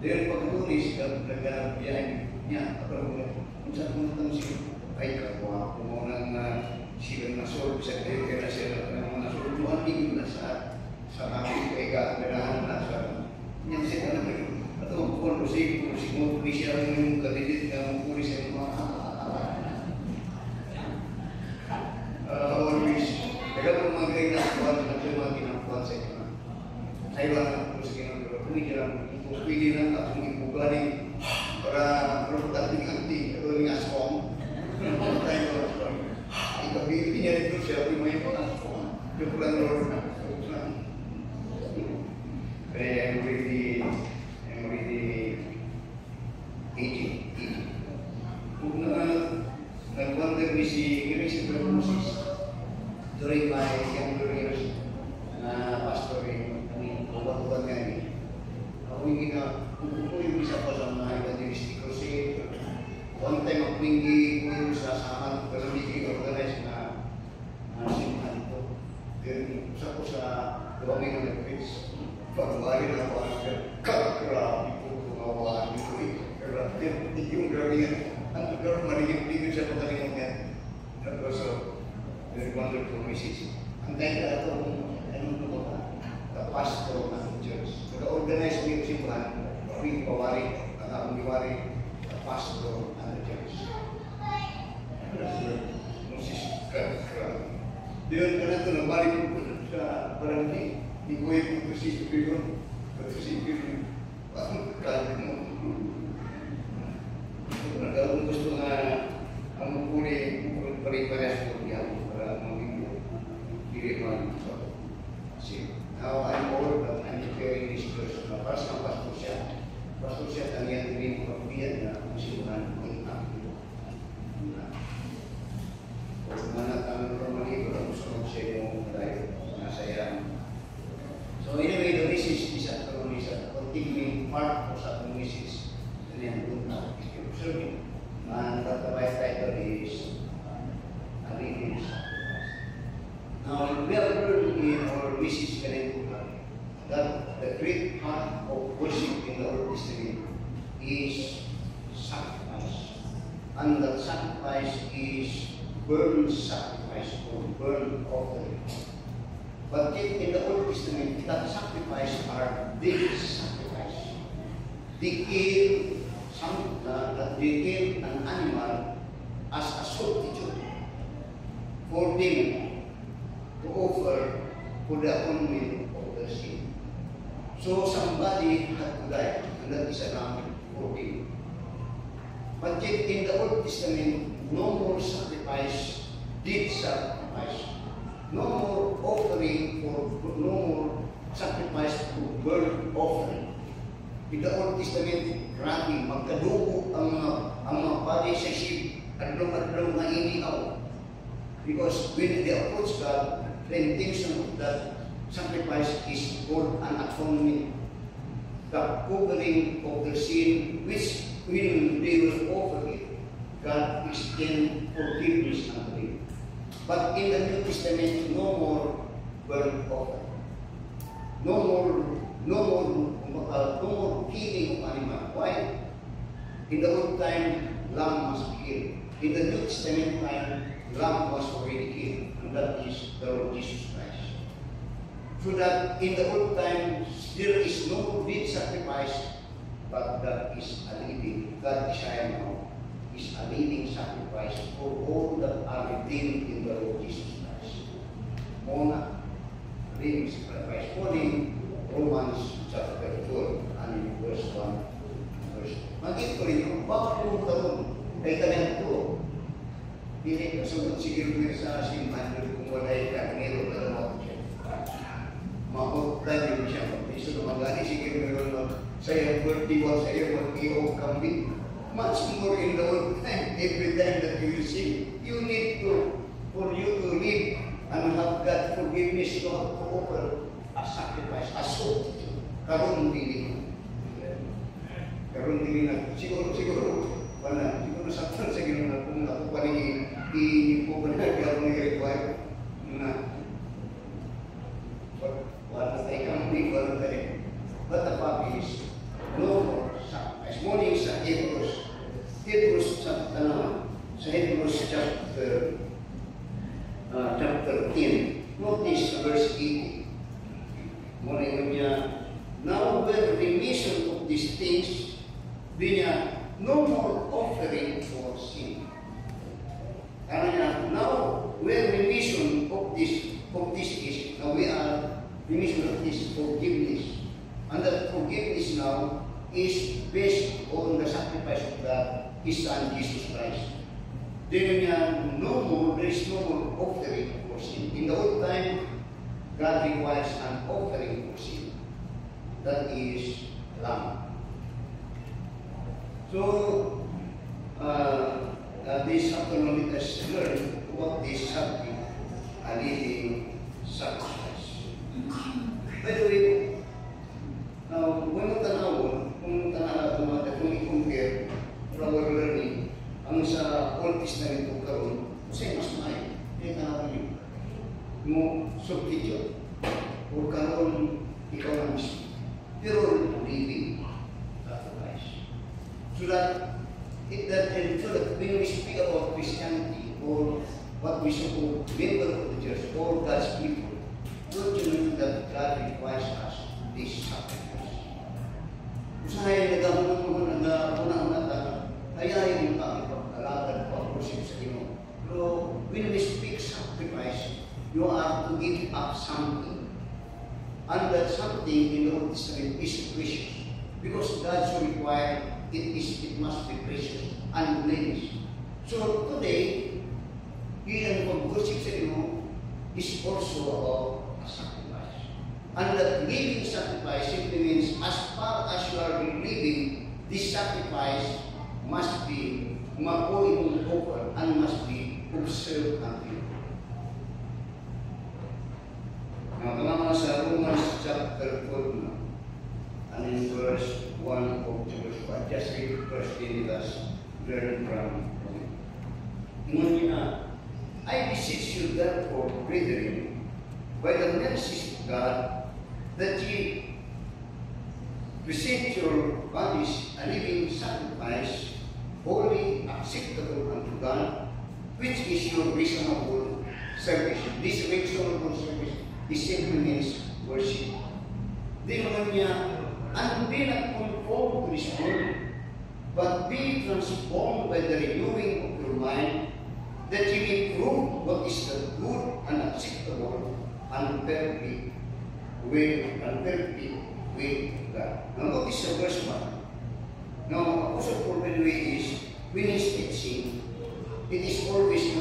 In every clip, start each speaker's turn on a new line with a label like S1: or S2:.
S1: Dahil pagkatulis, nagbiyahin niya, kung saan pumunta siya, ay kapwa, kung unang silang nasolve sa kayo, kaya sila ng nasolve, lumating na sa aking kaiga-ganahan na sa niyan siya na kayo. At ang kung siguro siya yung kalilit ng pulis ay mga always, kaya mga kayo na kuwan, mga kinakuwan sa inyo. Ay ba na kung sige ng pwede lang akong ipugaling para marutak ng anti o ng aswang. Ikabili niya ito siya, may mga aswang. Yung lang Lord na. Kaya I'm really aging. Kung nag-wonder me si Moses during my younger years na pastoring, buwan nga niya. Ako yung isa pa sa mga evangelistic crusade. One time ako yung sasama ko sa meeting organized na simpan ko. Then, isa ko sa Domingo na Prince. Pag-bari na ako ang kakrabi ko kumawaan nito eh. Then, yung grabe yan. Ang grabe maligid siya pagkalimot niya. That was a very wonderful message. Ang dahil na ito, anong ito ba? The pastor ng church. Nag-organize niyo simbahan, kami pawari, nakakamiwari, the pastor ng church. Moses Kakra. Diyan ka na ito, nabalik ko sa barangay. Di ko yung patusipin yun. Patusipin yun. Bakit kagad mo? Kung gusto nga ang mukuli, pare-parehas ko diyan para maging diriman. Now I'm old, but I'm preparing this course. Para sa pastor siya, tangiyan din ko kapiyan na musimulan ng aktibo. Kung manatang normally, kung gusto ko siya yung tayo, nasayaan. So anyway, the message is a continuing part of sa message. And then, observing. And the right title is a living sacrifice. Now, we have learned in our message that the great part of worship in the Old Testament is sacrifice. And that sacrifice is burnt sacrifice or burnt offering. But yet in the Old Testament, that sacrifice are daily sacrifice. They kill an animal as a substitute for them to offer for the atonement of their sin. So somebody had to die, and that is a lamb for them. But yet in the Old Testament, no more sacrifice, dead sacrifice, no more offering no more sacrifice for burnt offering. In the Old Testament, grabe, magkadugo ang mga body sa sheep, adlong-adlong na inihaw. Because when they approach God, the intention of that sacrifice is called an atonement. The covering of their sin, which when they will offer it, God extends forgiveness unto them. But in the New Testament, no more burnt offering. No more killing of animal. Why? In the old time, lamb must be killed. In the New Testament time, lamb was already killed, and that is the Lord Jesus Christ. So that in the old time, there is no dead sacrifice, but that is a living. God desire now is a living sacrifice for all that are redeemed in the Lord Jesus Christ. Mona, living sacrifice. Only Romans chapter 4 and verse 1 and verse 2. Magigit ko rin yung bakit po taon ay talang ito. Hindi kasunod siguro sa simpan kung wala yung kaknero na naman siya. Makutan yun siya. Iso na magani siguro meron sa iyong birthday o sa iyong birthday o kambing. Much more in the old time, every time that you will sing, you need to, for you to live and have God forgiveness, you have to offer a sacrifice, a soul. Karong dili na. Siguro, saktan sa gano'n na kung ako pa rin i-pupunagyaw ng require na wala tayo kambing, wala tayo. But the fact is, no more Di niya, no more offering for sin. Ano niya, now, we're remission of this is, now we are remission of this forgiveness. And that forgiveness now is based on the sacrifice of God, His Son, Jesus Christ. Then niya, there is no more offering for sin. In the old time, God requires an offering for sin. That is lamb. So, this afternoon let us learn what this subject, a living sacrifice. By the way, kung i-compare from our learning, ang sa Old Testament po karon, kasi mas maayo. Kaya tanawin niyo, mo substitute, o karon ikaw na mismo. Pero living sacrifice. So that when we speak about Christianity or what we suppose member of the church or God's people, don't you know that God requires us this sacrifice? Usahay nag-una-una kaya yung pag-alagad, pag-worship sa Ginoo. Pero when we speak sacrifice, you are to give up something. And that something in the Old Testament is precious. Because God so required, it must be precious and blameless. So today, yung pag-worship sa Ginoo is also about a sacrifice. And that living sacrifice simply means as far as you are living, this sacrifice must be offered and must be observed until. Now, tama sa Romans chapter 12 and in verse 1 of verse 1. Just read verse 10 with us, learn from it. Ngunit I beseech you therefore, brethren, by the mercies of God, that ye present your bodies a living sacrifice, holy, acceptable unto God, which is your reasonable service. This reasonable service is simply means worship. Di naman niya, and be not conformed to this world, but be transformed by the renewing of your mind, that ye may prove what is the good and acceptable and perfect will of God. Now notice the verse 1. Now, Apostle Paul, by the way, when he's teaching, it is always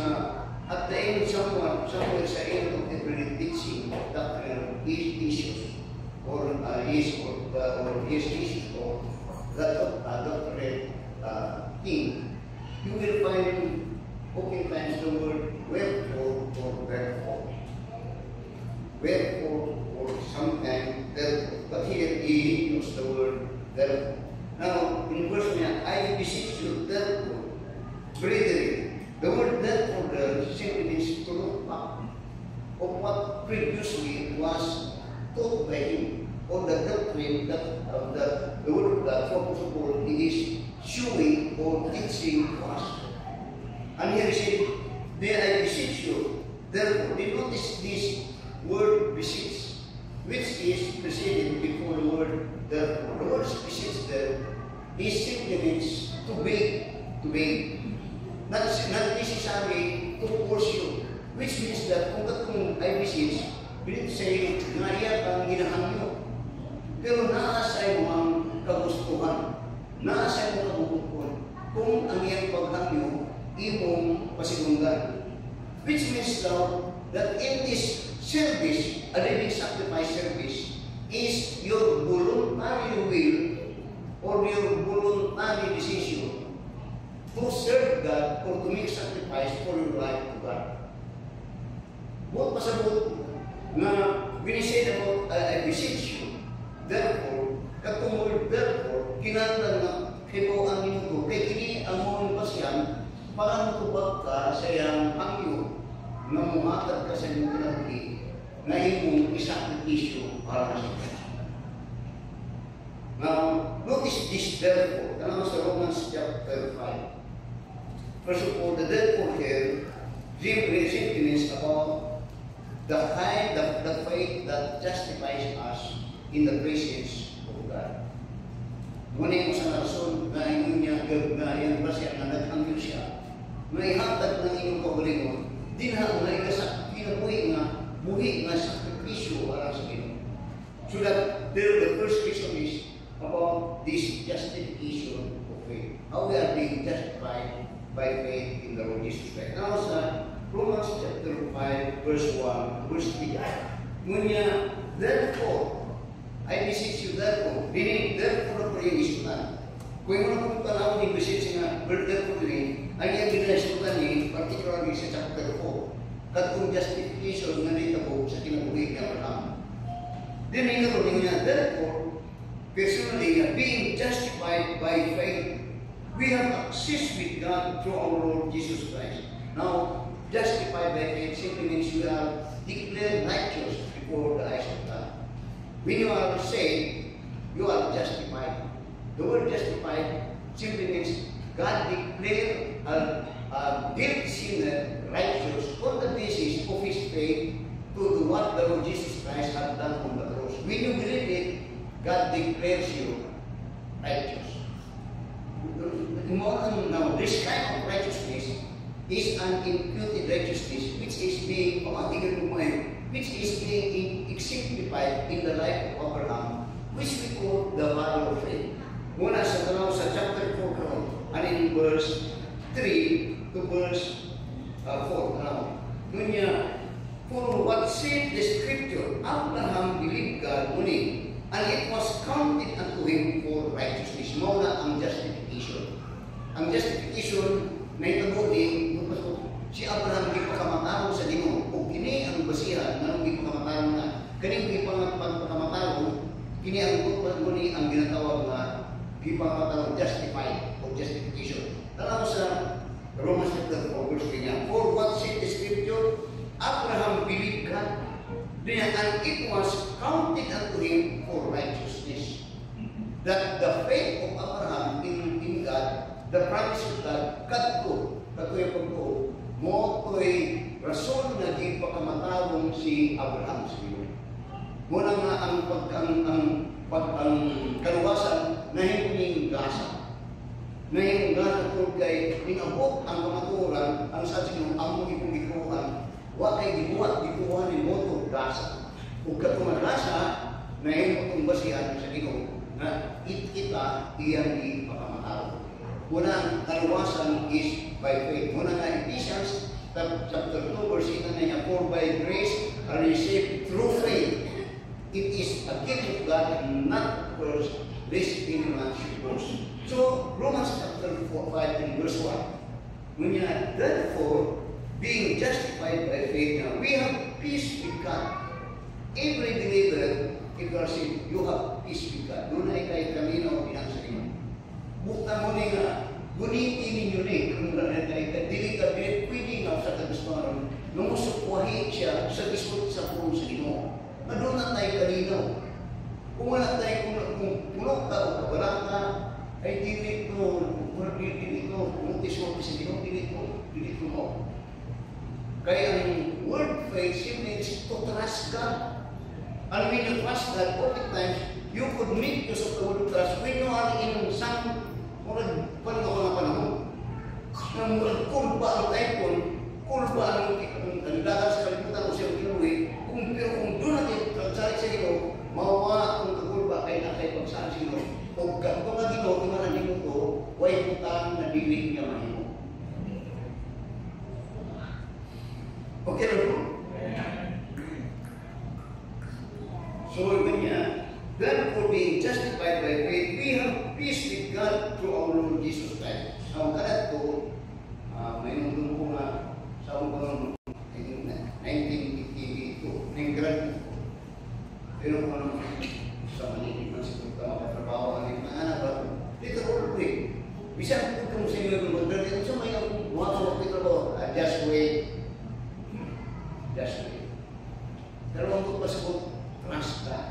S1: at the end, somewhere sa end of every teaching, doctrinal issues, or issues of that doctrine thing, you will find oftentimes the word wherefore or therefore. Wherefore or sometimes therefore. But here he used the word therefore. Now, in verse niya, I beseech you therefore, brethren. The word therefore there simply means to look back of what previously was taught by him, or the doctrine that the word of God, focus of all, is showing or teaching to us. And here he said, there I beseech you. Therefore, they notice this word beseech, which is preceded before the word therefore. The word beseech there is simply means to beg. Not necessarily to force you, which means that kung I beseech, we need to say, naiya kang ginahangyo. Pero naasay mo ang kagustuhan, naasay mo ang kabubukuan, kung ang iyang paghangyo, imong pasinunggan. Which means now, that in this service, a living sacrifice service, is your voluntary will or your voluntary decision to serve God or to make sacrifice for your life to God. Buot pasabot na when he said about I beseech you, therefore, katong word therefore, kinahanglan na hibaw ang inyong kay kini ang mga basyan para matubag ka sa iyang hangyo na muhatag ka sa inyong kinahuli na imong isakripisyo para sa Diyos. Now, notice this therefore, tanong sa Romans chapter 5. First of all, the therefore here simply means about the kind of the faith that justifies us in the presence of God. Ngunit yung sa rason na na inyo niya gagnayan ba siya na nag-angyo siya. May hatag ng inyong kaugalingon, dinha na ikasak, pinabuhi nga sakripisyo para sa Ginoo. So that there the first reason is about this justification of faith. How we are being justified by faith in the Lord Jesus Christ. Now sa Romans chapter 5, verse 1, verse 3. Ngunya, therefore, I beseech you therefore, meaning therefore na isutan. Kung yung mga pagpanaw ni beseech nga, therefore din, ang iyang ginasutan ni, particularly sa chapter 4, katong justification na nitabo sa kinabuhi ni Abraham. Then ito niya, therefore, personally, being justified by faith, we have access with God through our Lord Jesus Christ. Now, justified by faith simply means you are declared righteous before the eyes of God. When you are saved, you are justified. The word justified simply means God declared a guilty sinner righteous on the basis of his faith to what the Lord Jesus Christ had done on the cross. When you believe it, God declares you righteous. Now, this kind of righteousness is an imputed righteousness which is being exemplified in the life of Abraham, which we call the value of faith. Muna sa tanaw sa chapter 4 karon, and in verse 3 to verse 4 tanaw. Ngunya, for what said the scripture, Abraham believed God only, and it was counted unto him for righteousness. Muna ang justification. Ang justification na itabo din, si Abraham di pa kamataro sa Ginoo. O kini ang basihan na di pa kamataro na. Kani di pa pagkamataro, kini ang bukod mo ni ang ginatawag na di pa kamataro justified o justification. Tanaw sa Romans chapter 4 verse 3 niya. For what said the scripture, Abraham believed God, and it was counted unto him for righteousness. That the faith of Abraham in God, the promise of God, kadto, katoy pagtuo, mo to'y rason na di pa kamatawong si Abraham sa Ginoo. Muna nga ang kaluwasan na hindi gasa. Na yung gasa kung kay inabot ang kamaturan, ang sa Ginoo, ang mong ipong wa kay gibuhat ni moto gasa. Ug katong gasa na yung basihan sa Ginoo na kita iyang ipakamatawong. Unang kaluwasan is by faith. Muna nga Ephesians chapter 2 verse 8 na niya, for by grace are received through faith. It is a gift of God, not first, lest any man should boast. So Romans chapter 5 and verse 1. When you are therefore being justified by faith, now we have peace with God. Every believer, if you are saved, you have peace with God. Doon ay kay kamino pinang sa inyo. Bukta mo ni nga, gunitin ninyo ni, kung dili ka pwede nga sa kagustuhan, nung usukwahi siya sa disot sa puno sa Ginoo. Na doon na tayo kalinaw. Kung wala tayo, kung mulok ka o kabarata, ay dili ito, kung tisot sa Ginoo, dili ito mo. Kaya ang word faith simply is to trust God. And when you trust God, all the times, you could make use of the word trust when you are in some panahon. Na murag kulba ang iPhone, kulba ang dagat sa kalimutan o siya kinuwi, pero kung doon natin pagsalik sa Ginoo, mawawala kung kakulba ay nakay pagsalik sa Ginoo. O kung nga Ginoo, kung nga nandito ito, way putang na dilig niya mahimo. Okay na po? So, therefore being justified by faith, we have peace with God through our Lord Jesus Christ. Now, kalat ko, may nandun ko nga sa akong 1982, ng graduate ko. Pero kung ano, sa maliit na sa trabaho, ang anak ba, dito ko rin. Bisan ko kung sa inyo yung mag-graduate, so may akong mga trabaho, just wait. Just wait. Pero ang pagpasabot, trust God.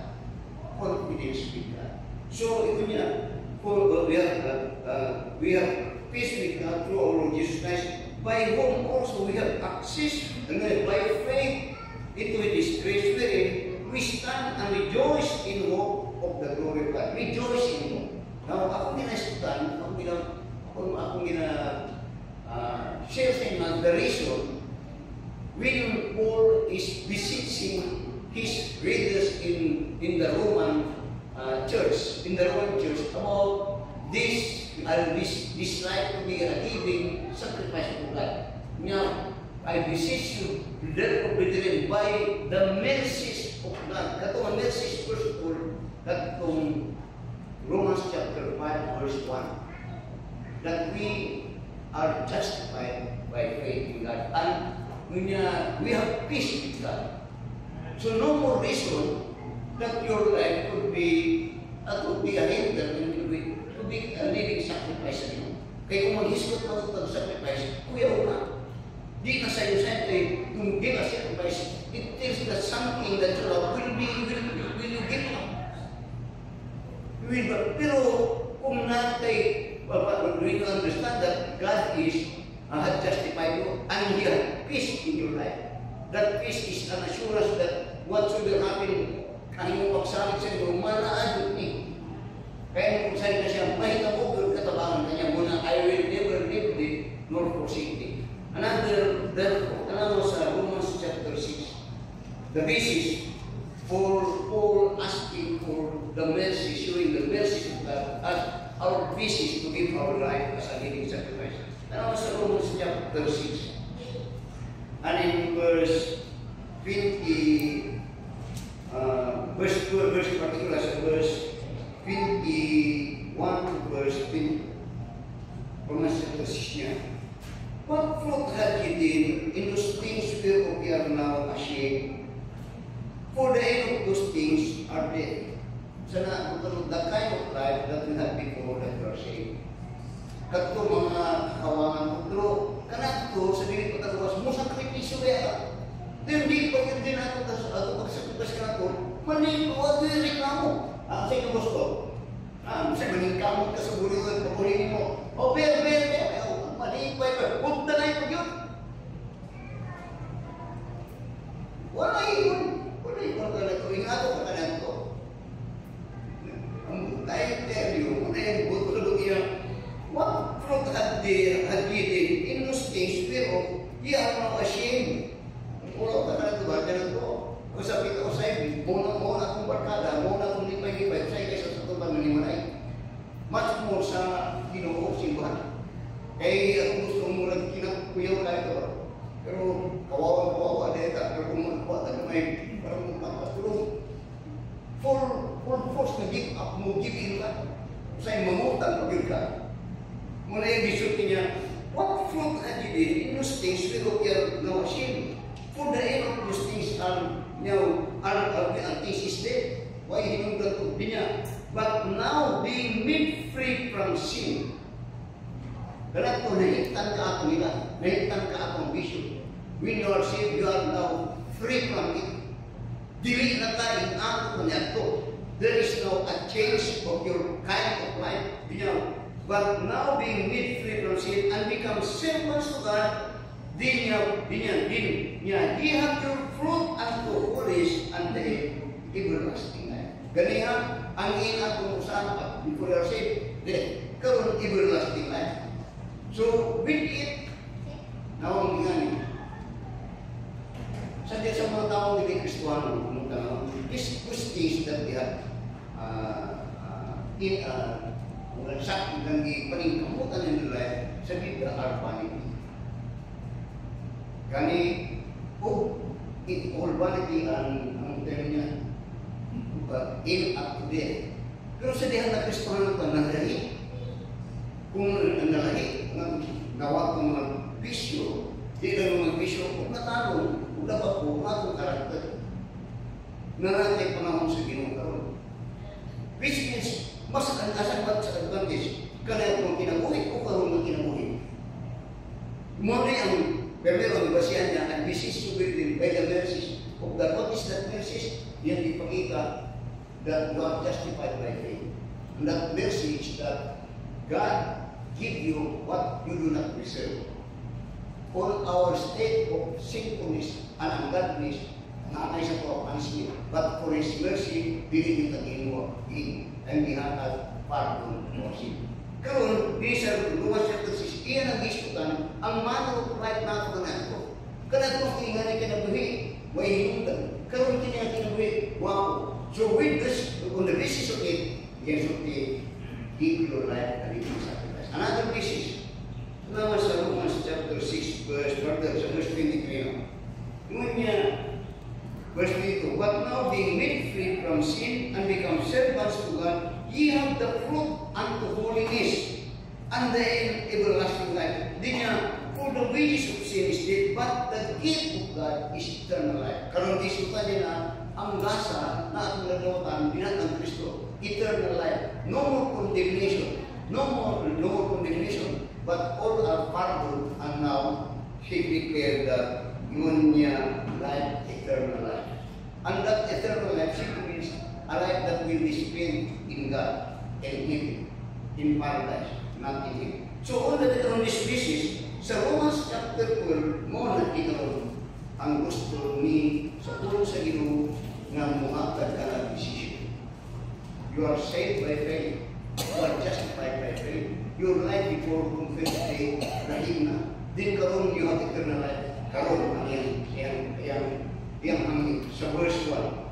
S1: Confidence with God. So, ito niya, we have peace with God through our Lord Jesus Christ, by whom also we have access, by faith, into His grace, wherein we stand and rejoice in hope of the glory of God. Rejoice in hope. Now, ako akong share sa inyo, the reason when Paul is beseeching his readers in the Roman church, about this like to be a living sacrifice to God. Now, I beseech you, therefore, brethren, by the mercies of God, katong mercies first of all, katong Romans chapter 5, verse 1, that we are justified by faith in God, and we have peace with God. So no more reason that your life could be a hinder and could be a living sacrifice sa inyo. Kaya kung maghisgot mo ito sacrifice, kuya una, di na sa'yo siyempre, kung di na sacrifice, it tells that something that you love will you give up. Pero kung natin, we can understand that God had justified you and He had peace in your life. That peace is an assurance that whatsoever happen, ang iyong pagsalit sa inyo, manaadot ni. Kaya kung sa'yo na siya, mahita mo doon katabangan kanya muna, I will never leave thee nor forsake thee. Therefore, sa Romans chapter 6, the basis for Paul asking for the mercy, showing the mercy of God as our basis to give our life as a living sacrifice. Sa Romans chapter 6, and in verse 20, verse particular sa verse 21 to verse 20, Romans chapter 6 niya, what fruit had ye then in those things whereof ye are now ashamed? For the end of those things are death. So the kind of life that we had before that we are saved. Kato mga kawangan ko, pero kanak to, sa dili ko tagawas, mo sakripisyo kaya. Hindi pa yun din ako, pagsakripas ka na to, manin ko, wag yung reklamo. Sa inyo gusto, sa manin ka mo, kasabuliwan, papulihin mo. O, pero, manin pa yun, punta na yun yun. Wala yun ka na to, ingato ka na to. I tell you, muna yung butulog yan, what fruit had ye in those things whereof ye are now ashamed? Ulo ka na ito ba? Ganun ko. Kung sabi ko sa'yo, muna akong barkada, muna akong lipay-lipay, sa'yo kaysa sa tuban manimalay. Much more sa Ginoo, simbahan. Eh, ako gusto muna kinakuyaw ka ito. Pero kawawa, dahil pero kung magkuha ka may parang magpapatulong. For force na give up mo, give in ka. Sa'yo mamutan, pagil ka. Muna yung bisulti niya, what fruit had ye then in those things whereof ye are now ashamed? For the end of those things are things is dead. Why hinunggan ko niya? But now being made free from sin. Kaya ito, nahitan ka ako nila. Nahitan ka akong bisyo. When you are saved, you are now free from it. Dili na tayo ang niya to. There is now a change of your kind of life. But now being made free from sin and become servants to God, ye have your fruit unto holiness and the everlasting life. Ganihan, ang inatong usahan before you are saved, karon everlasting life. So, with it, nawang ingani. Sa mga taong hindi Kristuhano, these things that they have sakit ng paningkamutan in life sa Biblia are vanity. Kani, all vanity ang term niya, in up to death. Pero sa dihan na Kristuhano ito, nalahi. Kung nalahi, nawa kong mga bisyo, di lang mga bisyo, kung natanong, kung dapat po, atong karakter. Naratay panahon sa Ginoo karon. Which means, mas ang asang sa advantage, kaya kung kinabuhi o karoon ng kinabuhi. Muna ang pero ang basihan niya, and this is to be by the mercies of God. What is that mercies? Yan ipakita that you are justified by faith. And that mercy is that God give you what you do not deserve. All our state of sinfulness and ungodliness, nanay sa pagpapansya, but for His mercy, binibig ang Ginoo, and we have pardon for sin. Karon, di Kini sa Romans chapter 6, iyan ang gisputan, ang manner of life na ako kanako. Kanako tingan ni kinabuhi, may hinundan. Karon kini ang kinabuhi, wow. So with this, on the basis of it, yes, okay, give your life a living sacrifice. Another basis, naman sa Romans chapter 6, verse 23. Ngunya, verse 22, but now being made free from sin and become servants to God, ye have the fruit unto holiness and the everlasting life. Di niya, for the wages of sin is death, but the gift of God is eternal life. Karon disuta niya na ang lasa na atong nagawatan binatang Kristo, eternal life. No more condemnation. No more condemnation. But all are pardoned, and now He declared that ngunya life, eternal life. And that eternal life simply means a life that will be spent in God and in paradise, not in Him. So on this basis, sa Romans chapter 12, mo na ikaroon ang gusto ni sa tulong sa Ginoo nga muhatag ka ng decision. You are saved by faith. You are justified by faith. Your life before confess faith, rahim na. Din karon you have eternal life. Karon ang iyang hangin sa verse 1.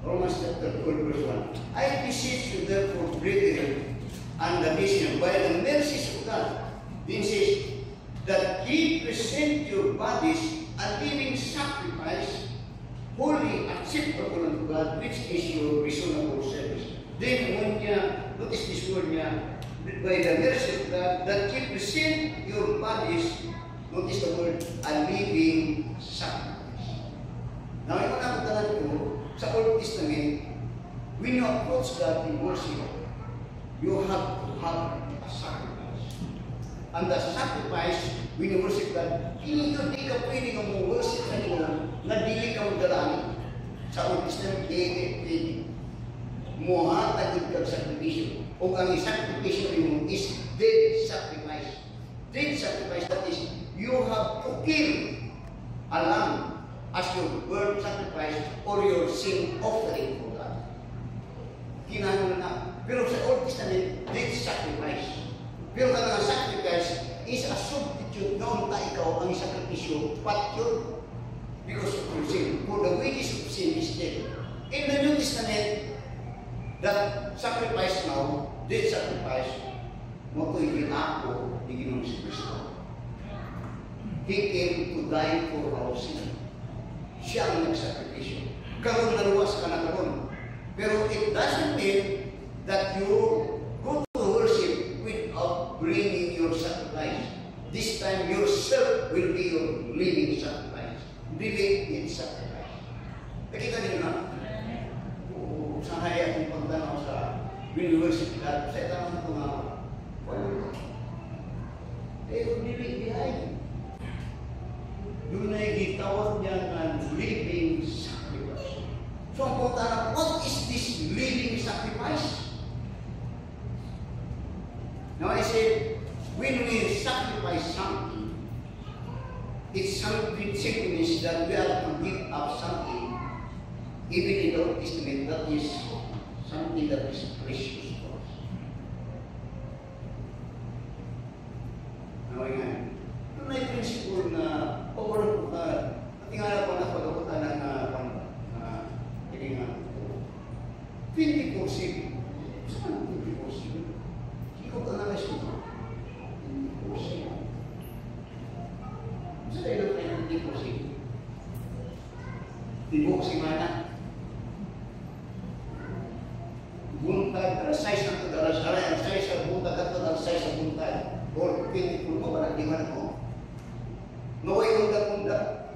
S1: Romans chapter 12, verse 1. I beseech you therefore, brethren, and the nation, by the mercies of God, then says, that ye present your bodies a living sacrifice, holy, acceptable unto God, which is your reasonable service. Then when notice this word niya, by the mercy of God, that ye present your bodies, notice the word, a living sacrifice. Now, yung nakatalan ko, sa Old Testament, when you approach God in worship, you have to have a sacrifice. And the sacrifice, when you worship God, hindi ka pwede ka mo worship sa Iyo na dili ka magdalangin. Sa Old Testament, pwede. Muhatagid ka sakripisyo. O ang sakripisyo mo is dead sacrifice. Dead sacrifice, that is, you have to kill a lamb as your burnt sacrifice or your sin offering for God. Kinahanglan na. Pero sa Old Testament, dead sacrifice. Pero ang sacrifice is a substitute na unta ikaw ang sakripisyo, but yun, because of your sin. For the wages of sin is death. In the New Testament, that sacrifice now, dead sacrifice, mo ko'y ginako ni Ginoong si Kristo. He came to die for our sin. Siya ang nagsakripisyo. Karon naluwas ka na karon. Pero it doesn't mean that you go to worship without bringing your sacrifice. This time yourself will be your living sacrifice. Living sacrifice. Nakita niyo na? Sa haya kong pagdanaw sa university at sa itamang ito nga pero living behind. Doon ay gitawag niya ng living sacrifice. So ang punta na, what is this living sacrifice? Now I said, when we sacrifice something, it's something simply means that we have to give up something. Even in the Old Testament, that is something that is precious to us. Now again, ito na yung principle na tingala ko na pag-abutan ng 24/7. Saan 24/7? Ikaw ka na siya. 24/7. Saan tayo tayo 24/7? Tibok si mana. Buntag, alas 6 ang alas 6 ang buntag at alas 6 ang buntag. Or 24 mo, wala, di man ako. Naway undag-undag.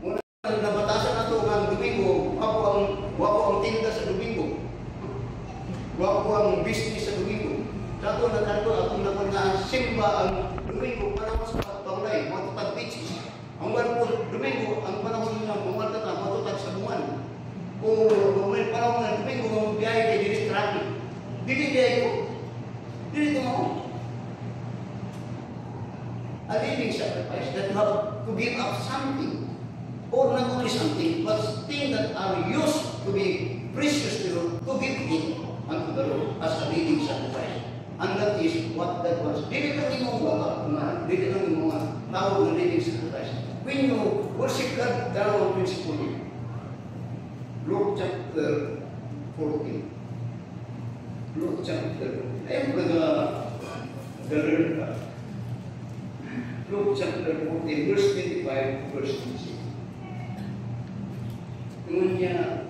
S1: Muna nabatasan na ito ang Domingo, wapo ang tinda sa Domingo. Wapo ang business sa Domingo. Sa ito na simba ang Domingo, panahon sa pagpaulay, matutag beaches. Ang wapo Domingo, ang panahon na bumatata, matutag sa buwan. O may panahon na Domingo, biyahe kay dinis traffic. Dili biyahe ko. Dili ito mo. A living sacrifice that you have to give up something, or not only something, but things that are used to be precious to you, to give it unto the Lord as a living sacrifice. And that is what that was. Dili lang yung mga dili lang yung mga tawag na living sacrifice. When you worship God, dalawang principle yun. Luke chapter 14. Luke chapter 14. Ayun ba learn ka? Luke chapter 14, verse 25, verse 26. Naman niya,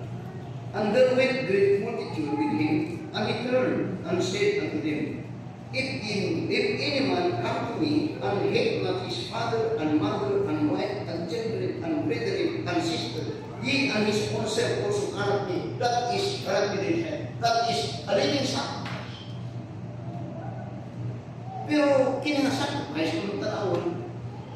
S1: and there went great multitude with him, and he turned and said unto them, If any man come to me, and hate not his father, and mother, and wife, and children, and brethren, and sisters, ye and his own self also cannot be. That is a living sacrifice. Pero kinasacrifice kung tanawon,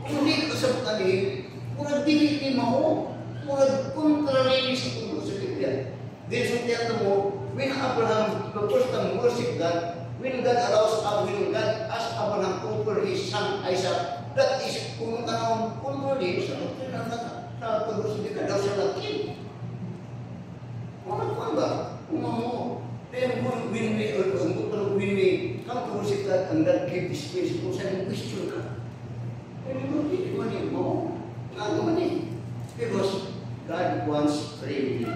S1: kung hindi ka sa pagkalim, kung dili ni mo, kung contrary sa tungkol sa Biblia. Then so tiyata mo, when Abraham, the first time worship God, when God asked Abraham to offer his son Isaac, that is kung tanawon, contrary sa tungkol sa Biblia, daw siya lakin. Kung ba? Kung mo, then when we come to worship God and God give this space, kung saan yung question ka, then hindi mo niyo mo, nagawa niya. Because God wants praise.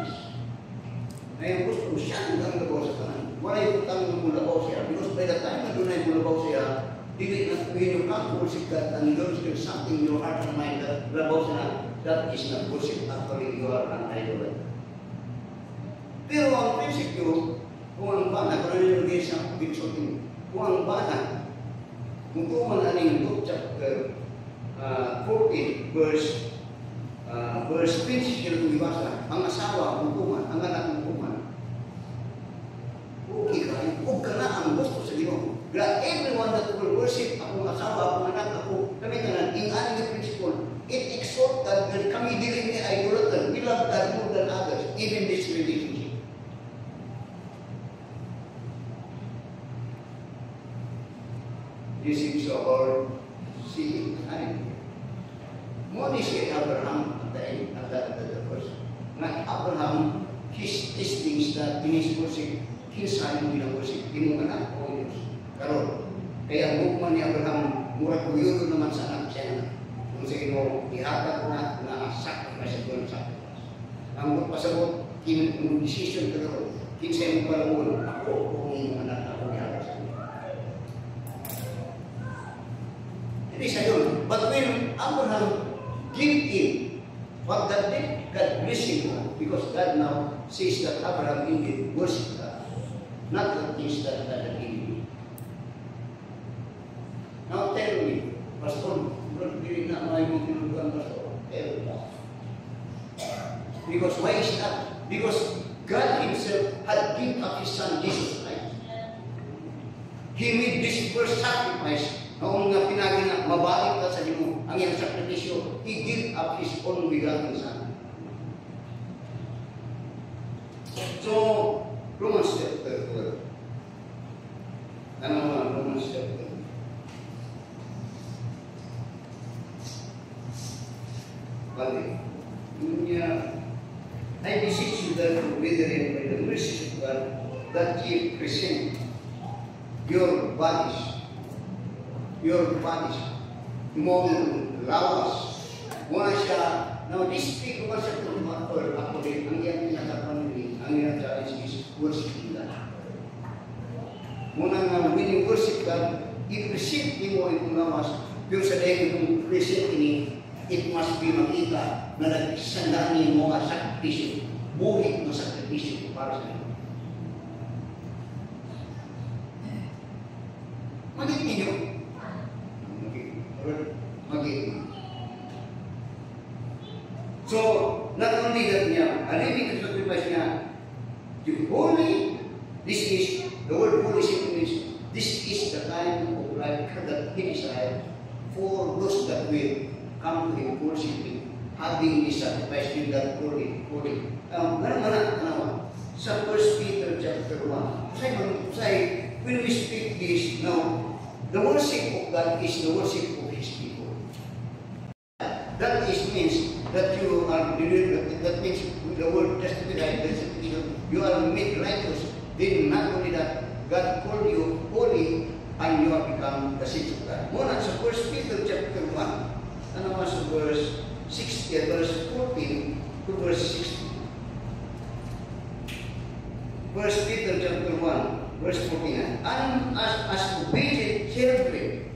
S1: Ngayon gusto ko siya ang gabaw sa kanan. Wala yung utang ng mulabaw siya. Because by the time na doon ay mulabaw siya, dili na when you come to worship God and there's something in your heart and mind that mulabaw siya, that is not worship. Actually, you are an idol. Pero ang prinsipyo, kung ang bana, kung ano yung isang pinsutin, kung ang bana, kung tuman aning Luke chapter 14, verse 20 kung ibasa, ang asawa, kung tuman, ang anak kung tuman, okay ka, huwag ka na ang gusto sa Ginoo. Everyone that will worship, akong asawa, akong anak, ako, kami tanan, in aning principle, it exhort that kami dili ni idolater, we love God more than others, even this relationship. This is our seeing time. Muna si Abraham at the first. Na Abraham, his testings that in his worship, kinsa yung ginag-worship, yung anak o Diyos. Karon, kaya mukman ni Abraham, murag kuyulo naman sa anak siya. Kung sa ino, ihatag na sacrifice at doon sacrifice. Ang pasabot, yung decision ka karon, kinsa yung palamunan, ako kung anak ako ni Abraham. Hindi siya yun. But when Abraham gave in, what God did, God blessed him because God now says that Abraham indeed worshiped God, not the things that God had given him. Now tell me, Pastor, hindi na may mong tinulugan, Pastor. Tell me. Because why is that? Because God himself had given up his son Jesus Christ. He made this first sacrifice. Noong nga pinagi na mabalik ka sa Ginoo ang iyang sakripisyo, he gave up his own begotten son. So, Romans chapter 12. Ano nga, Romans chapter 12. Balik. I beseech you therefore, brethren, by the mercies of God, that ye present your bodies, mong lawas. Muna siya, now this speak ko siya kung ako rin, ang iyang pinatapan rin, ang iyang challenge is worshiping God. Muna nga, when you worship God, i-present mo itong lawas, pero sa dahil itong present ini, it must be makita na nagsandaan niyo mga sakripisyo, buhit na sakripisyo para sa iyo. Magiging ninyo, so, not only that niya, a living sacrifice niya, the holy, this is, the word holy means, this is the kind of life that he desired for those that will come to him, worshiping, having this sacrifice in that holy. Sa 1 Peter chapter 1, when we speak this now, the worship of God is the worship of his people. That means that you are delivered, that means the word justified, you are made righteous. Then not only that, God called you holy, and you have become the saints of God. Muna sa 1 Peter chapter 1, ano naman sa verse 14 to verse 16. 1 Peter chapter 1, verse 14. And as obedient children,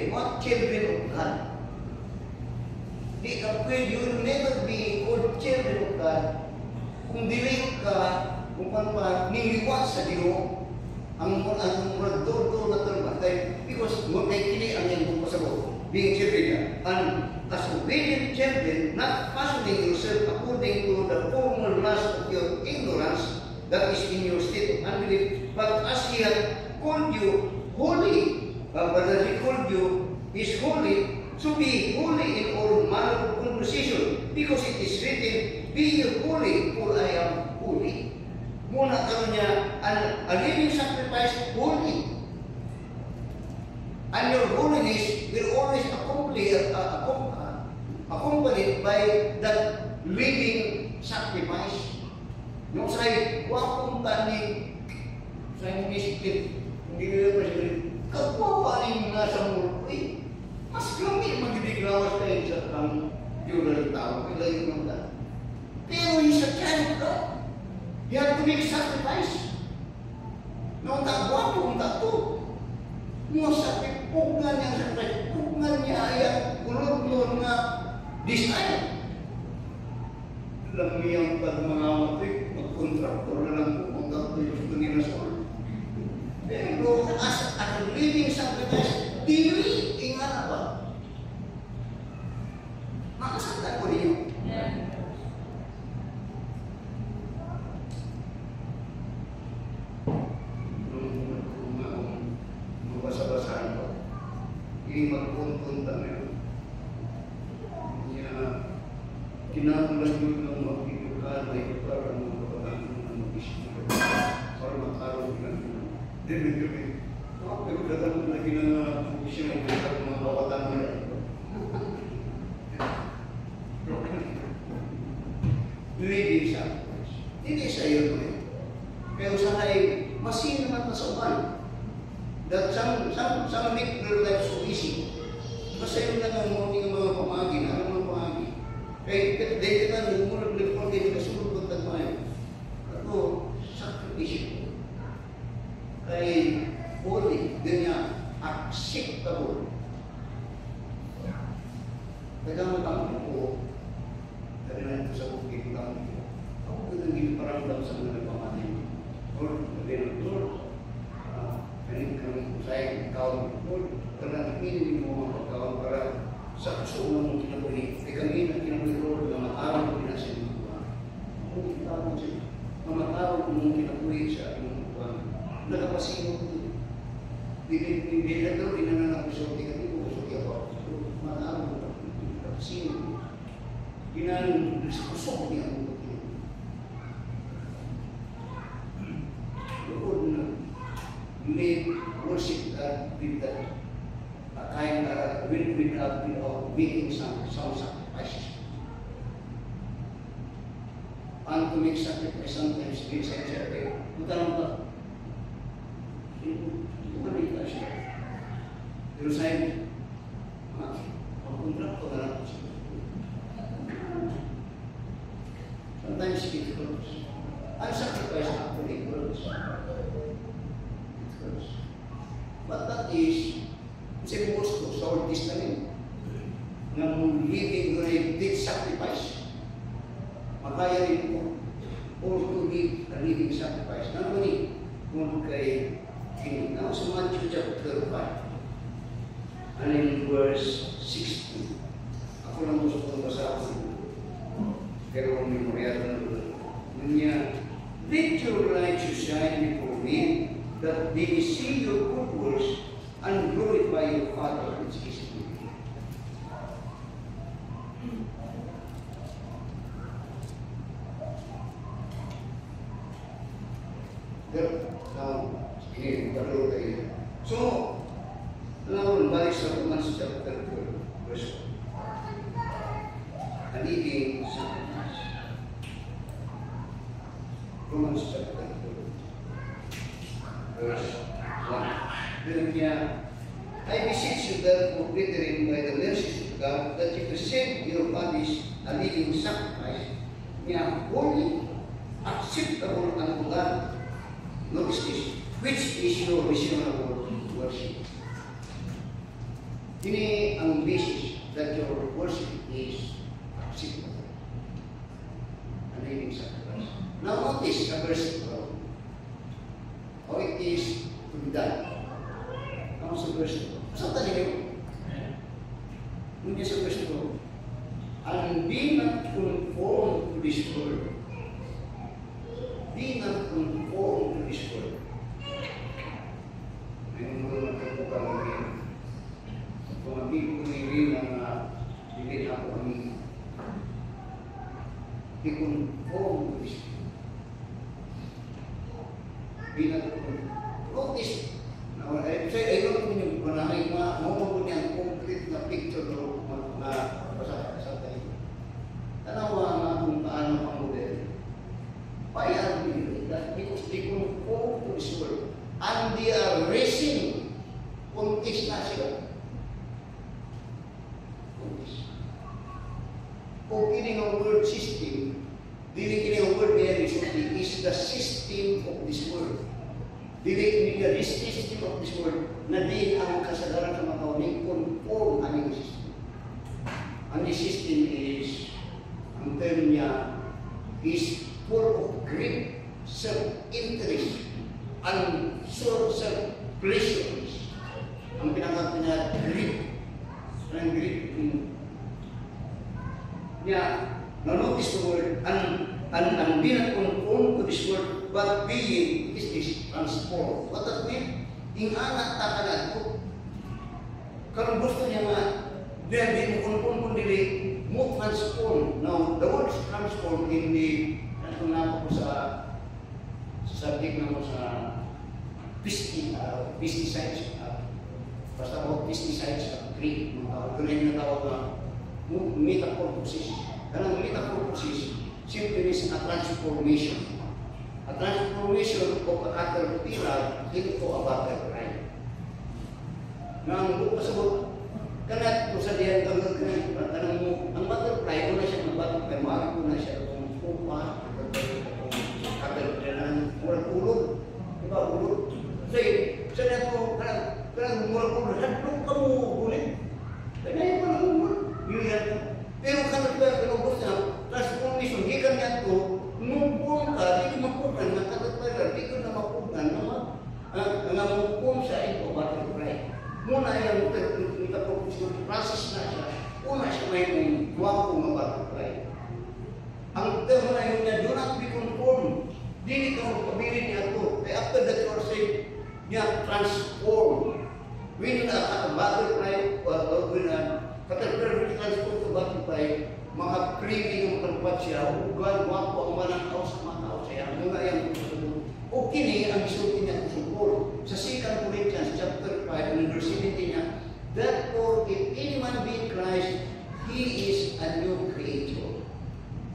S1: what children of God? Di ka pwede, you will never be called children of God kung dili ka, kung pa niliwat sa Dio, ang rador na termatay, because mo kay kini ang iyong pasabot, being children, and as obedient children, not fashioning yourself according to the former lust of your ignorance that is in your state of unbelief, but as He hath called you holy, but as He called you is holy, so be holy in all manner of conversation, because it is written, be ye holy, for I am holy. Muna karon niya, a living sacrifice, holy. And your holiness will always accompanied by that living sacrifice. Yung sa'yo, wakong tani, sa'yo miskin, hindi nila pa siya rin, kapwa rin nasa muro, mas kami magdidigrawas kayo sa ang yural tao, kailan yung mga. Pero yung sa child ka, you have to make sacrifice. Noong takwa po, kung takto, mo sa pugnan niya sacrifice, pugnan niya ay kulog-kulog na design. Alam mo yung pag mga matrik, mag-contractor na lang pupunta ko yung kanina sa ulo. Pero as a living sacrifice, dili, ingana ba? Makasaktan ko niyo. Mabasa-basahan ko. Hindi magpunta na yun. Kinakalas yun ng magpipukal na ito para magpapagano ng mag-isip. Para makaroon ka ng dili. Pero dagang na kinakapusin ang mga bawatan mo na ito. Living sacrifice. Hindi sa iyo ito eh. Pero sana ay masin naman sa uban. That some make their life so easy. Kasi yun na nga mga pamagi na, mga pamagi. Kaya dahil ka na, muna nag-report din ka sunod kong tagmayan. Ito, sacrifice. Kaya holy, ganyan, acceptable. Kaya matangin ko, dahil na ito sa bukit lang, ako ko nang giniparamdam sa mga pamagi. Lord, Lord, kanin kami usay kaon Lord, karena ini mo mga kaon para sa gusto mong kinabuhi. Kami na kinabuhi Lord na makaroon ko na sa inyong buwan. Kung kita mo siya, na makaroon ko mong kinabuhi sa inyong buwan. Nakapasino ko ito. Hindi na ito, dinananak ko sa tingin ko, gusto kaya ako. Makaroon ko, nakapasino ko. Ginanong, gusto ko niya ako. Lord na, may worship God with that kind without making some sacrifices. And to make sacrifice sometimes means I say, magkaroon ka. Hindi ko malita siya. Pero sa'yo, mag-contract ko na lang siya. Sometimes it hurts. And sacrifice actually hurts. But that is, it's impossible sa Old Testament. Nang living great sacrifice. Makaya rin po. Or to live a living sacrifice. Not only kung kay King. Now sa Matthew chapter 5. And in verse 16. Ako lang gusto kong basahin. Pero ang memoryado na doon. Niya, let your light shine before me, that they may see your good works and glorify your Father which is in heaven. Now, ini perlu kayak. So, lalu balik sa Romans chapter 12, verse 1. Living sacrifice. Romans chapter 12. Verse 1. niya, I beseech you therefore, brethren, by the mercies of God, that you present your bodies a living sacrifice, niya, holy, acceptable unto God. Notice this, which is your reasonable worship. Ini ang basis that your worship is acceptable. A living sacrifice. Now notice sa verse 12, how it is to be done. Ano sa verse 12? Saan tayo yun? Hindi sa verse 12. And be not conformed to this world. Be not conformed to this world. Ngayon mo nagkabuka ng rin. Kung ang people ni rin na hindi ako ang be conformed to this world. Be not conformed. Notice, I don't know yung panahay mo niya complete na picture na basa tayo. Tanawa nga kung paano ang model. Why are we doing that? Because they conform to this world. And they are racing. Context na sila. Context. Kung kini ang world system, dili kini ang world niya is the system of this world. Dili niya this system of this world na din ang kasagaran sa mga tao ni conform ang system. And the system is, ang term niya, is full of great self-interest and self-pleasures. Ang pinakata niya, greed. Ang greed. Niya, na-notice the word, and be not conformed to this world, but being, is this, transformed. What does it mean? Ingana takalan ko. Kalau gusto niya nga, dia di mo conform kundi mo transform. Now, the word is transform in the, ano na ako sa subject na mo sa pesticides. Basta mo pesticides sa Greek. Ito na yung natawag na metamorphosis. Kanang metamorphosis, simply is a transformation. A transformation of a caterpillar into a butterfly. Nang pasabot, kanat kung sa diyan kanang mo, ang butterfly, una siya mag-butterfly, maaari ko na siya kung pupa, caterpillar, murag ulog. Diba, ulog? Kasi, sa niya ko, kanang murag ulog, hadlong ka mo ulit. Kaya yung parang ulog, yun yan. Pero caterpillar, pinubos na, transformation, hikan niya ito, numpong ka, di ko mapunan, nakatatagal, di ko na mapunan, namupong siya ito, butterfly. Muna yung process na siya, una siya may guwapo ng butterfly. Ang term na yun niya, do not be conformed. Di ka magpabili niya ito. Kaya after that you are saying, niya, transform. When a butterfly, when a caterpillar will transform to butterfly, mga pretty ng kalpat siya, huwag wapo ang manang tao sa mga tao siya. Mga yung o kini ang isulti niya kusupor. Sa 2 Corinthians chapter 5, verse 17 niya, therefore, if any man be in Christ, he is a new creature.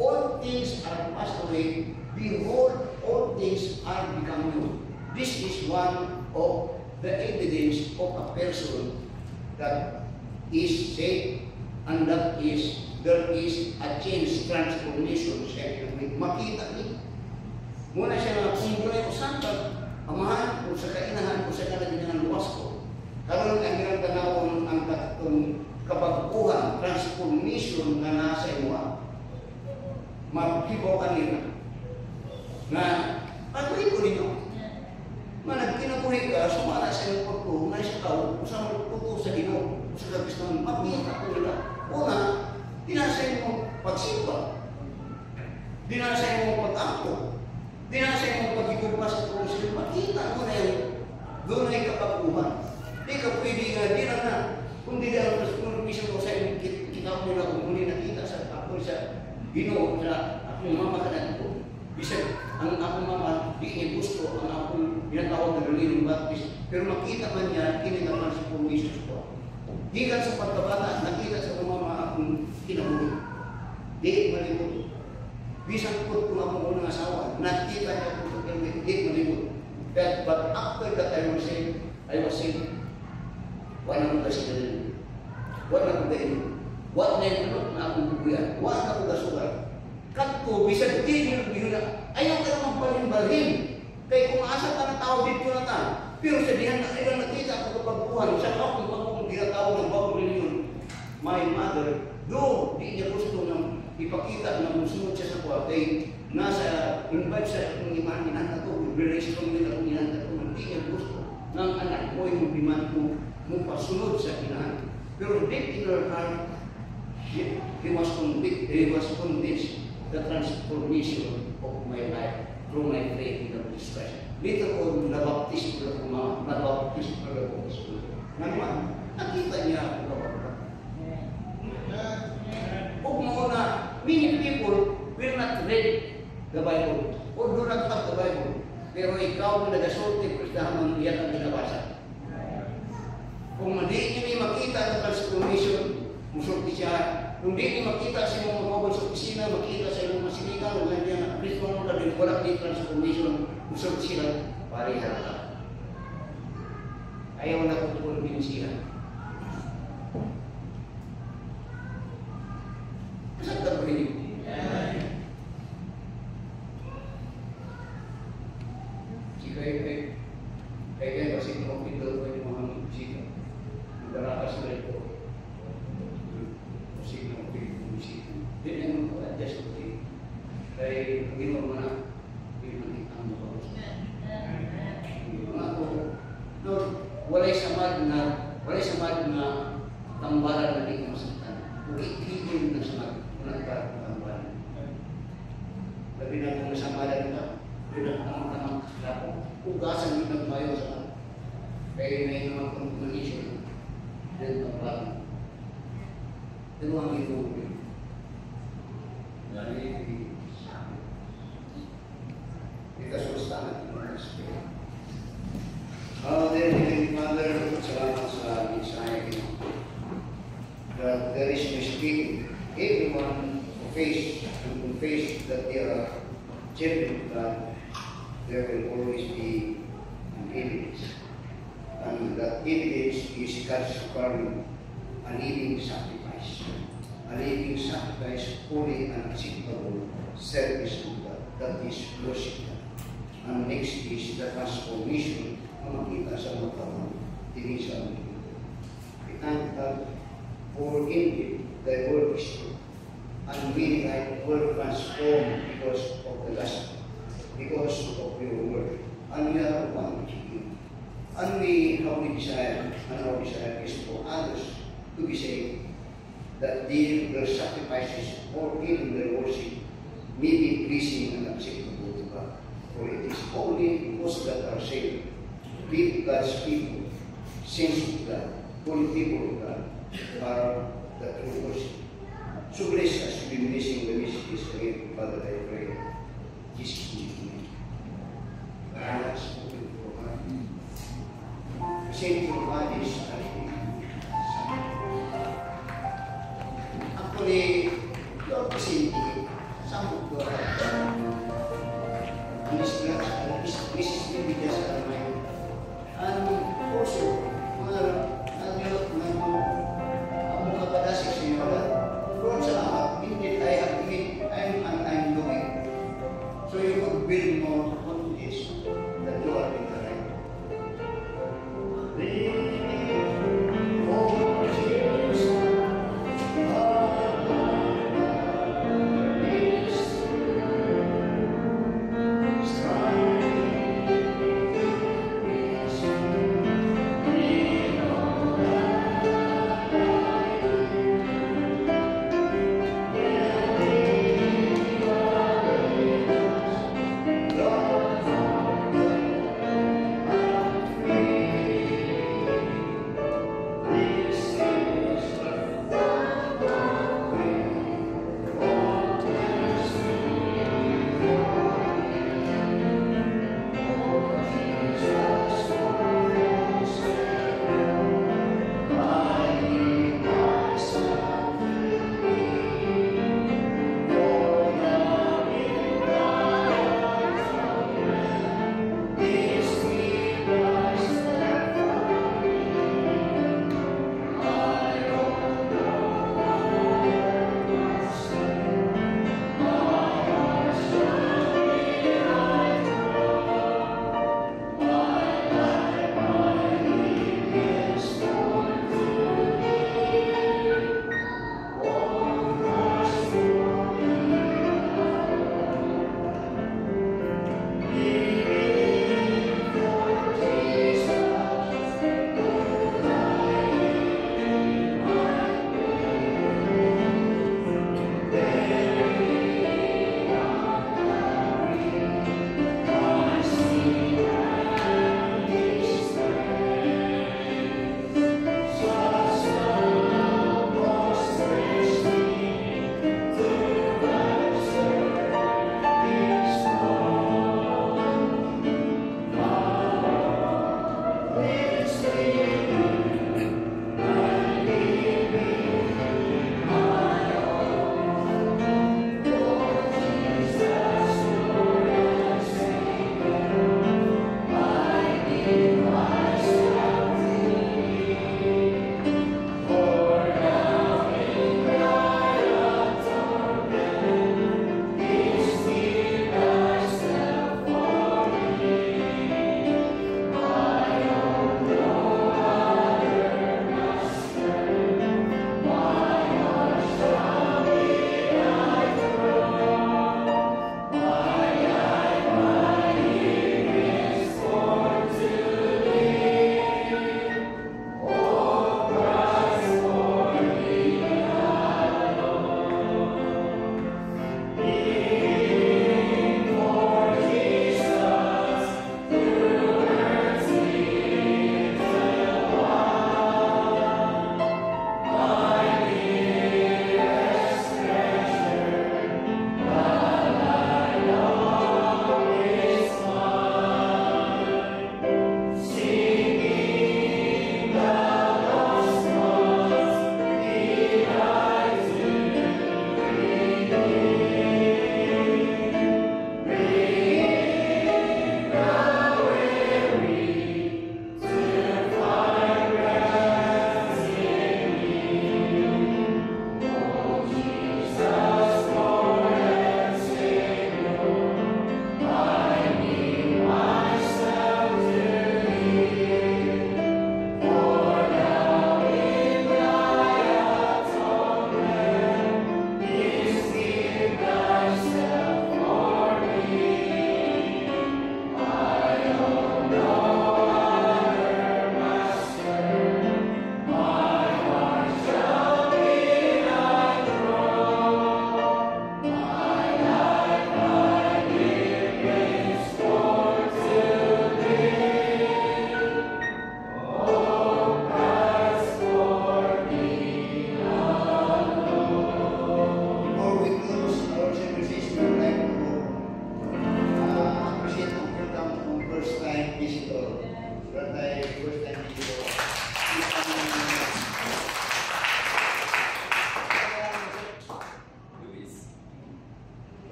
S1: All things are passed away. Behold, all things are become new. This is one of the evidence of a person that is saved, and that is there is a change, transformation siya. Makita niya. Muna siya na kung muna yung santag, amahan ko sa kainahan ko sa kalagyan ng luwas ko. Karoon ang hirang tanawon ang kabaguhan, transformation na nasa iyo. Magkibaw kanina. Na, patuloy ko ninyo. Nagkinabuhi ka, sumala sa iyong pagko, na siya tao, kung saan magputo sa ino, kung sa labis naman, magmita ko nila. Una, dinasay mo pagsimba. Dinasay mo pag-ako. Dinasay mo pag-igurpa sa tulong. Makita mo na yung doon ay kapaguhan. Di ka pwede nga, di na na. Kung di na ang mission ko sa inyo, kita mo nila kung muli nakita sa ako sa Ginoo, sa akong mama ka ko. Bisag, ang akong mama, di niya gusto ang akong pinatawag na Liling Baptist. Pero makita man niya, kinitaman sa promisos ko. Gikan sa pagkabata, nakita sa mama akong kinabuhi. Di malibot. Bisang po kung akong unang asawa, nakita niya po sa kanya, di malibot. But after that, I was saying, Wala ko kasi ganun. Wala ko ganun. Wala na yung na akong bubuyan. Wala na ko kasugal. Katko, bisag din yung na, ayaw ka naman palimbalhin. Kaya kung asa ka na tao dito na ta, pero sa dihan na ilang nakita ako kapagpuhan, sa ako kung ginatawag ng bagong reliyon, my mother, do, di niya gusto nang ipakita na musunod siya sa kuha. Kaya nasa invite sa akong iman, inanta ko, relation ko nila kung inanta ko, hindi niya gusto ng anak mo yung biman mo pasunod sa inahan. Pero deep in her heart, he was convinced the transformation of my life through my faith in the Jesus Christ. Later on, nabaptis ko na kumama, nabaptis ko na kumama. Naman, nakita niya ako kapag. Huwag mo na, many people will not read the Bible or do not have the Bible. Pero ikaw na nagasulti, presdahan yan ang binabasa. Kung hindi niyo makita ang transformation, musulti siya. Kung hindi makita sa iyong mga sa opisina, makita sa iyong masilikan, wala niya, at least mo na din, wala din transformation, usap sila, pareha ka. Ayaw na kung din siya. Saan ka ba hindi? Kaya kasi kung pinto ko yung mga musika, magkarakas na ito. Then yung adjust ko din. Kaya ginawa mo na, hindi ang mga ako. No, walay samad na tambaran na di masaktan. Ugit-gitin na samad, walang tambaran. Labi na kung nasamadan ka, pinagtamang ako, ugasan yung nagmayo sa kaya may naman contamination, then tambaran. Ito ang ito. Dear Heavenly Father, salamat sa mensahe that there is mistake. Everyone who confess that they are children of God, there will always be an evidence. And that evidence is God's requirement, a living sacrifice. A living sacrifice, holy and acceptable service to God. That is worship. And next is the transformation na makita sa mga tao, tingin sa amin. We thank God for indeed thy word is true. And we like word transformed because of the gospel, because of your word. And we are one with you. And our desire is for others to be saved, that their sacrifices or even their worship may be pleasing and acceptable to God. For it is only because that are saved, live God's people, saints of God, holy people of God, are the true worship. So bless us to be blessing the messages again, Father, I pray. Jesus' name. God has spoken for God. Saint for God is actually, your facility, some of the and this is really just a reminder. And also, mga kapadasik sa inyo, Lord, salamat, indeed I'm doing. So you could build more confidence that you are in the right.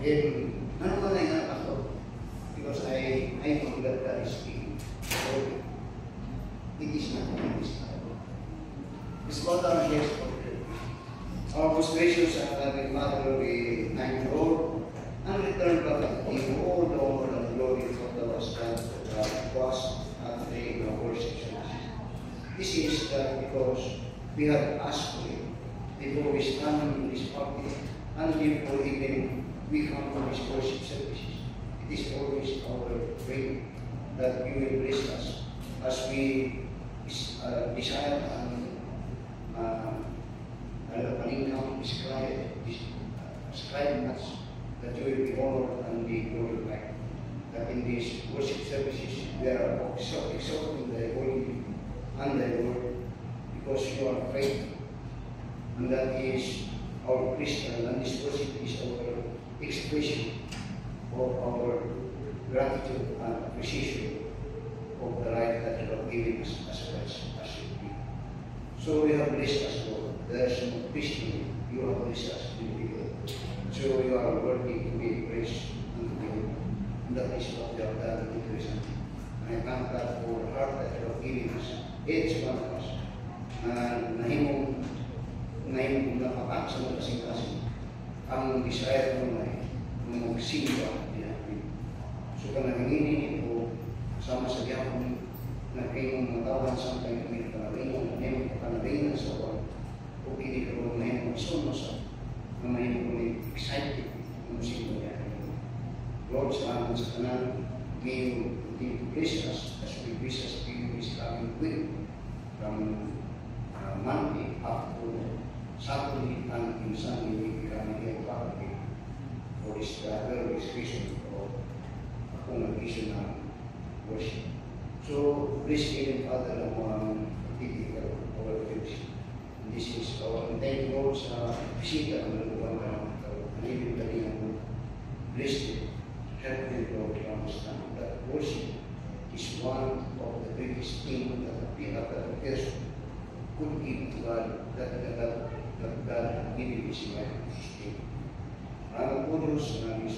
S1: Ano man na yung ako? Because I know that God is speaking. So, it is not in this time. It's about our yes for prayer. Our most gracious and loving Mother, we thank you, Lord, and return back to you all the honor and glory for the last time that was at the worship service. This is because we have asked for it before we stand in this party and before even we come to this worship services. It is always our prayer that you will bless us as we desire and describe us that you will be honored and be glorified. That in these worship services we are exalting the holy and the word because you are faithful. And that is our Christian, and this worship is our expression of our gratitude and appreciation of the life that you have given us as well as you be. So you have blessed us, Lord. There is no Christian, you have blessed us individually. So you are worthy to be praised and to be honored. And that is what you have done in present. And I thank God for the heart that you have given us, each one of us. And nahimong napapak sa mga kasing-kasing ang desire mo na magsimba din natin. So kananginin ito sama sa diyakon na kayong matawan sa kayong kami panalingin, na panalingin sa wala. O hindi ka rin mahimong masunod sa na mahimong excited ng simba niya. Lord, salamat sa kanan, may you continue to bless us as we bless us to you this coming week from Monday up to Saturday and in Sunday we become here Friday for this very expression of congregation and worship. So please give Father ang mga typical of our church. This is our thank you Lord sa bisita ang naluwan na kanilin galingan mo. Bless them, help them Lord to understand that worship is one of the biggest things that a person could give to God, that God given His life to sustain. Maraming po Diyos, maraming